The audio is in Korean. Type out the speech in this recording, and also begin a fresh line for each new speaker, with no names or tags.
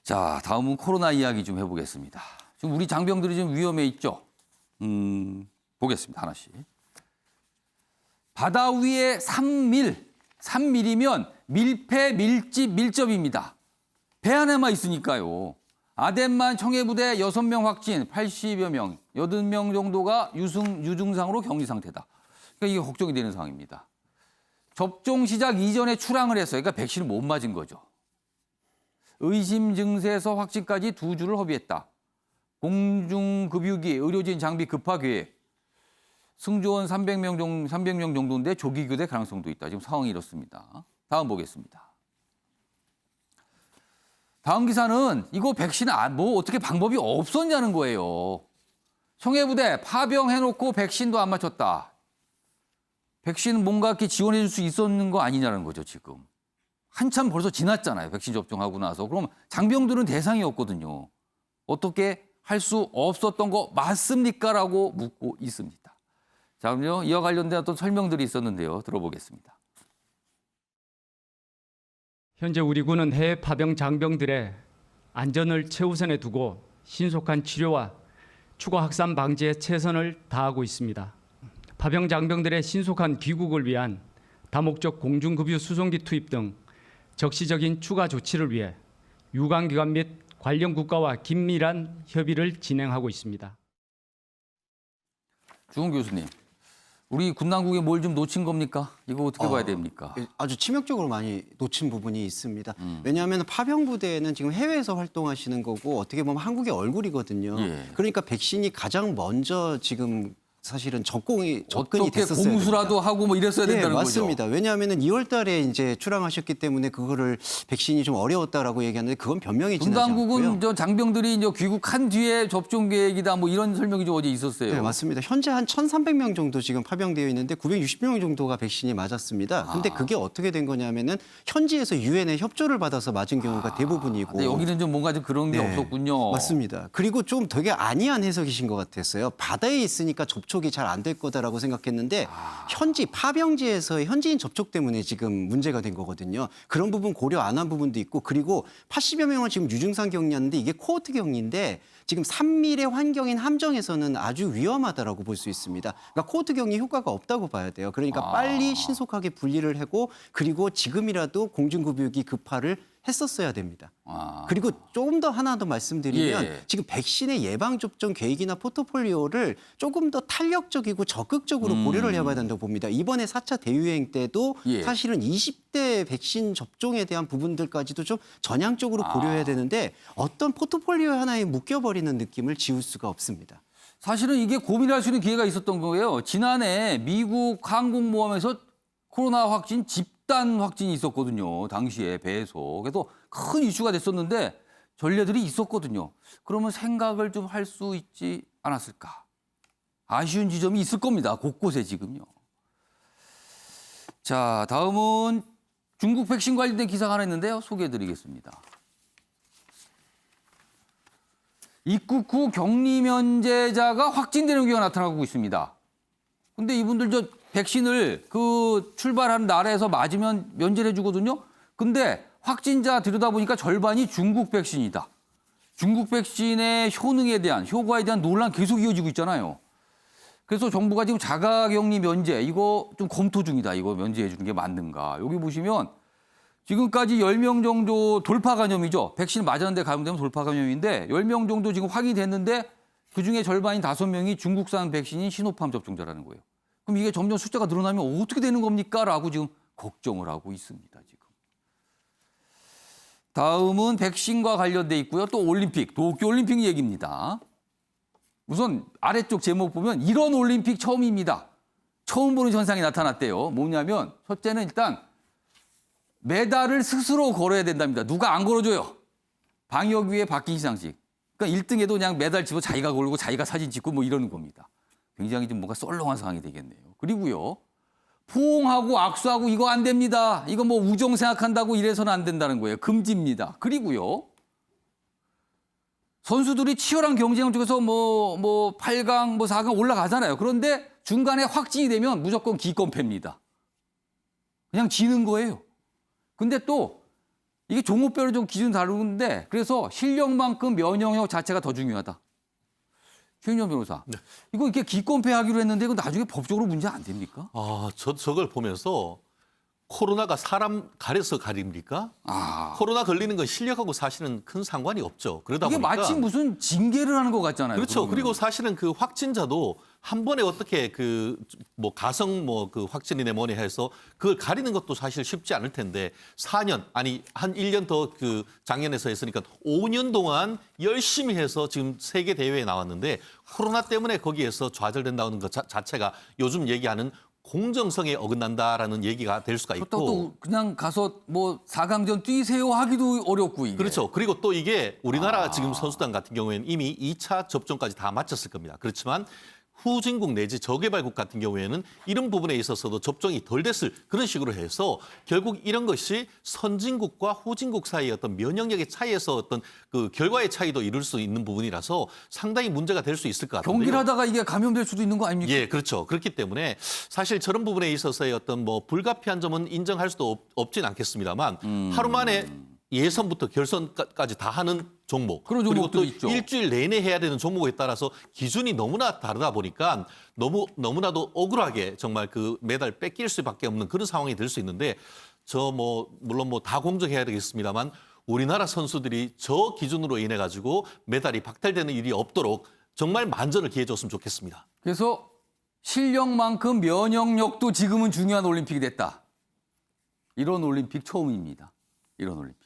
자, 다음은 코로나 이야기 좀 해보겠습니다. 지금 우리 장병들이 좀 위험해 있죠? 보겠습니다. 하나씩. 바다 위에 3밀이면 밀폐, 밀집, 밀접입니다. 배 안에만 있으니까요. 아덴만 청해부대 6명 확진, 80여 명, 80명 정도가 유증상으로 격리 상태다. 그러니까 이게 걱정이 되는 상황입니다. 접종 시작 이전에 출항을 했어요. 그러니까 백신을 못 맞은 거죠. 의심 증세에서 확진까지 2주를 허비했다. 공중급유기, 의료진 장비 급파 계획. 승조원 300명 정도인데 조기 교대 가능성도 있다. 지금 상황이 이렇습니다. 다음 보겠습니다. 다음 기사는 이거 백신 뭐 어떻게 방법이 없었냐는 거예요. 청해부대 파병해놓고 백신도 안 맞췄다. 백신 뭔가 이렇게 지원해 줄 수 있었는 거 아니냐는 거죠, 지금. 한참 벌써 지났잖아요. 백신 접종하고 나서. 그럼 장병들은 대상이 없거든요. 어떻게 할 수 없었던 거 맞습니까? 라고 묻고 있습니다. 자, 그럼요. 이와 관련된 어떤 설명들이 있었는데요. 들어보겠습니다.
현재 우리 군은 해외 파병 장병들의 안전을 최우선에 두고 신속한 치료와 추가 확산 방지에 최선을 다하고 있습니다. 파병 장병들의 신속한 귀국을 위한 다목적 공중급유 수송기 투입 등 적시적인 추가 조치를 위해 유관기관 및 관련 국가와 긴밀한 협의를 진행하고 있습니다.
주홍 교수님, 우리 군 당국이 뭘 좀 놓친 겁니까? 이거 어떻게 봐야 됩니까?
아주 치명적으로 많이 놓친 부분이 있습니다. 왜냐하면 파병부대는 지금 해외에서 활동하시는 거고 어떻게 보면 한국의 얼굴이거든요.
예.
그러니까 백신이 가장 먼저 지금 사실은 접근이
어떻게
됐었어야
공수라도
됩니다.
하고 뭐 이랬어야
네,
된다는 거죠.
맞습니다. 왜냐하면 2월 달에 이제 출항하셨기 때문에 그거를 백신이 좀 어려웠다라고 얘기하는데 그건 변명이
군
지나지
당국은
않고요.
저 장병들이 이제 귀국한 뒤에 접종 계획이다 뭐 이런 설명이 좀 어제 있었어요.
네, 맞습니다. 현재 한 1,300명 정도 지금 파병되어 있는데 960명 정도가 백신이 맞았습니다. 근데 그게 어떻게 된 거냐면은 현지에서 유엔의 협조를 받아서 맞은 경우가 대부분이고.
근데 여기는 좀 뭔가 좀 그런 게
네,
없었군요.
맞습니다. 그리고 좀 되게 안이한 해석이신 것 같았어요. 바다에 있으니까 접촉이 잘 안 될 거다라고 생각했는데 현지 파병지에서의 현지인 접촉 때문에 지금 문제가 된 거거든요. 그런 부분 고려 안 한 부분도 있고 그리고 80여 명은 지금 유증상 격리하는데 이게 코호트 격리인데 지금 3밀의 환경인 함정에서는 아주 위험하다라고 볼 수 있습니다. 그러니까 코호트 격리 효과가 없다고 봐야 돼요. 그러니까 빨리 신속하게 분리를 하고 그리고 지금이라도 공중급유기 급파를 했었어야 됩니다. 그리고 조금 더 하나 더 말씀드리면
예.
지금 백신의 예방접종 계획이나 포트폴리오를 조금 더 탄력적이고 적극적으로 고려를 해봐야 된다고 봅니다. 이번에 4차 대유행 때도
예.
사실은 20대 백신 접종에 대한 부분들까지도 좀 전향적으로 고려해야 되는데 어떤 포트폴리오 하나에 묶여버리는 느낌을 지울 수가 없습니다.
사실은 이게 고민할 수 있는 기회가 있었던 거예요. 지난해 미국 항공모함에서 코로나 확진 집단 확진이 있었거든요. 당시에 배에서. 그래서 큰 이슈가 됐었는데 전례들이 있었거든요. 그러면 생각을 좀 할 수 있지 않았을까. 아쉬운 지점이 있을 겁니다. 곳곳에 지금요. 자, 다음은 중국 백신 관련된 기사가 하나 있는데요. 소개해드리겠습니다. 입국 후 격리 면제자가 확진되는 경우가 나타나고 있습니다. 근데 이분들 저 백신을 그 출발하는 나라에서 맞으면 면제를 해주거든요. 근데 확진자 들여다보니까 절반이 중국 백신이다. 중국 백신의 효능에 대한, 효과에 대한 논란 계속 이어지고 있잖아요. 그래서 정부가 지금 자가격리 면제 이거 좀 검토 중이다. 이거 면제해 주는 게 맞는가. 여기 보시면 지금까지 10명 정도 돌파 감염이죠. 백신 맞았는데 감염되면 돌파 감염인데 10명 정도 지금 확인이 됐는데 그중에 절반인 5명이 중국산 백신인 시노팜 접종자라는 거예요. 그럼 이게 점점 숫자가 늘어나면 어떻게 되는 겁니까? 라고 지금 걱정을 하고 있습니다. 지금. 다음은 백신과 관련돼 있고요. 또 올림픽, 도쿄올림픽 얘기입니다. 우선 아래쪽 제목 보면 이런 올림픽 처음입니다. 처음 보는 현상이 나타났대요. 뭐냐면 첫째는 일단 메달을 스스로 걸어야 된답니다. 누가 안 걸어줘요. 방역 위에 바뀐 시상식. 그러니까 1등에도 그냥 메달 집어 자기가 걸고 자기가 사진 찍고 뭐 이러는 겁니다. 굉장히 좀 뭔가 썰렁한 상황이 되겠네요. 그리고요. 포옹하고 악수하고 이거 안 됩니다. 이거 뭐 우정 생각한다고 이래서는 안 된다는 거예요. 금지입니다. 그리고요. 선수들이 치열한 경쟁을 통해서 뭐 8강, 4강 올라가잖아요. 그런데 중간에 확진이 되면 무조건 기권 팹니다. 그냥 지는 거예요. 근데 또 이게 종목별로 좀 기준 다르는데 그래서 실력만큼 면역력 자체가 더 중요하다. 최윤정 변호사, 이거 이렇게 기권패하기로 했는데 이거 나중에 법적으로 문제 안 됩니까?
저걸 보면서 코로나가 사람 가려서 가립니까? 코로나 걸리는 건 실력하고 사실은 큰 상관이 없죠. 그러다
이게
보니까
마치 무슨 징계를 하는 것 같잖아요.
그렇죠.
그러면.
그리고 사실은 그 확진자도 한 번에 어떻게 가성 확진이네 뭐니 해서 그걸 가리는 것도 사실 쉽지 않을 텐데 4년 아니 한 1년 더 그 작년에서 했으니까 5년 동안 열심히 해서 지금 세계 대회에 나왔는데 코로나 때문에 거기에서 좌절된다는 것 자체가 요즘 얘기하는 공정성에 어긋난다라는 얘기가 될 수가 있고.
또 그냥 가서 뭐 4강전 뛰세요 하기도 어렵고 이게.
그렇죠. 그리고 또 이게 우리나라 지금 선수단 같은 경우에는 이미 2차 접종까지 다 마쳤을 겁니다. 그렇지만 후진국 내지 저개발국 같은 경우에는 이런 부분에 있어서도 접종이 덜 됐을 그런 식으로 해서 결국 이런 것이 선진국과 후진국 사이의 어떤 면역력의 차이에서 어떤 그 결과의 차이도 이룰 수 있는 부분이라서 상당히 문제가 될 수 있을 것 같은데요.
경기를 하다가 이게 감염될 수도 있는 거 아닙니까?
예, 그렇죠. 그렇기 때문에 사실 저런 부분에 있어서의 어떤 불가피한 점은 인정할 수도 없진 않겠습니다만 하루 만에 예선부터 결선까지 다 하는 종목
그런
그리고 또
종목들이 있죠.
일주일 내내 해야 되는 종목에 따라서 기준이 너무나 다르다 보니까 너무나도 억울하게 정말 그 메달 뺏길 수밖에 없는 그런 상황이 될 수 있는데 물론 다 공정해야 되겠습니다만 우리나라 선수들이 저 기준으로 인해 가지고 메달이 박탈되는 일이 없도록 정말 만전을 기해줬으면 좋겠습니다.
그래서 실력만큼 면역력도 지금은 중요한 올림픽이 됐다. 이런 올림픽 처음입니다. 이런 올림픽.